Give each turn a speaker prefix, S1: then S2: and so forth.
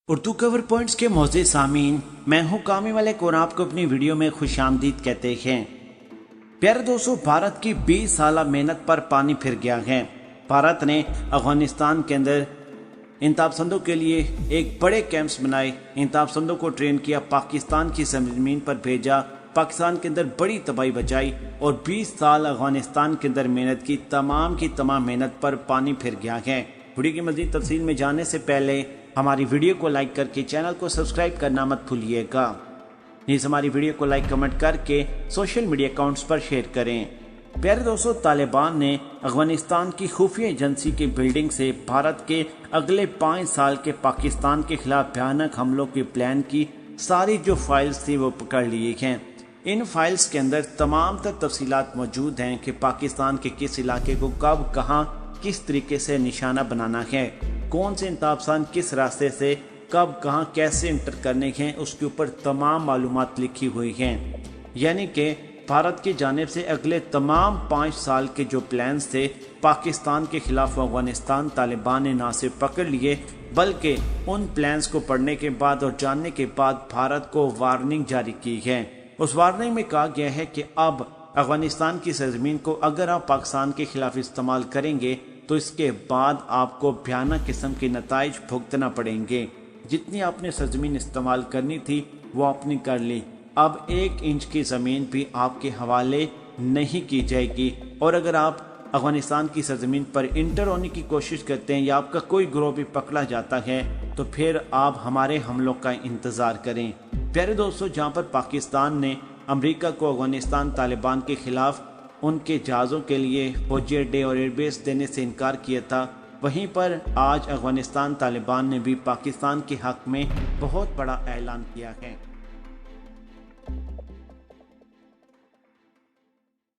S1: اردو کور points کے معزز سامعین، میں ہوں کامی ملک اور آپ کو اپنی ویڈیو میں خوش آمدید کہتے ہیں۔ پیارے دوستو، بھارت کی 20 سالہ محنت پر پانی پھر گیا ہے۔ بھارت نے افغانستان کے اندر انتہا پسندوں کے لیے ایک بڑے کیمپس بنائے، انتہا پسندوں کو ٹرین کیا، پاکستان کی سرزمین پر بھیجا، پاکستان کے اندر بڑی تباہی بچائی اور 20 سال افغانستان کے اندر محنت کی تمام محنت پر پانی پھر گیا ہے۔ ویڈیو کی مزید تفصیل میں جانے سے پہلے ہماری ویڈیو کو لائک کر کے چینل کو سبسکرائب کرنا مت بھولیے گا۔ نیز ہماری ویڈیو کو لائک کمنٹ کر کے سوشل میڈیا اکاؤنٹس پر شیئر کریں۔ پیارے دوستو، طالبان نے افغانستان کی خفیہ ایجنسی کی بلڈنگ سے بھارت کے اگلے 5 سال کے پاکستان کے خلاف بھیانک حملوں کے پلان کی ساری جو فائلز تھی وہ پکڑ لیے ہیں۔ ان فائلز کے اندر تمام تفصیلات موجود ہیں کہ پاکستان کے کس علاقے کو کب کہاں کس طریقے سے نشانہ بنانا ہے، کون سے انتہا پسند کس راستے سے کب کہاں کیسے انٹر کرنے ہیں، اس کے اوپر تمام معلومات لکھی ہوئی ہیں۔ یعنی کہ بھارت کی جانب سے اگلے تمام 5 سال کے جو پلانز تھے پاکستان کے خلاف افغانستان طالبان نے نہ صرف پکڑ لیے بلکہ ان پلانز کو پڑھنے کے بعد اور جاننے کے بعد بھارت کو وارننگ جاری کی ہے۔ اس وارننگ میں کہا گیا ہے کہ اب افغانستان کی سرزمین کو اگر آپ پاکستان کے خلاف استعمال کریں گے تو اس کے بعد آپ کو بھیانک قسم کے نتائج بھگتنا پڑیں گے۔ جتنی آپ نے سرزمین استعمال کرنی تھی وہ آپ نے کر لی، اب 1 انچ کی زمین بھی آپ کے حوالے نہیں کی جائے گی، اور اگر آپ افغانستان کی سرزمین پر انٹر ہونے کی کوشش کرتے ہیں یا آپ کا کوئی گروہ بھی پکڑا جاتا ہے تو پھر آپ ہمارے حملوں کا انتظار کریں۔ پیارے دوستو، جہاں پر پاکستان نے امریکہ کو افغانستان طالبان کے خلاف ان کے جہازوں کے لیے فوجی اڈے اور ایئر بیس دینے سے انکار کیا تھا، وہیں پر آج افغانستان طالبان نے بھی پاکستان کے حق میں بہت بڑا اعلان کیا ہے۔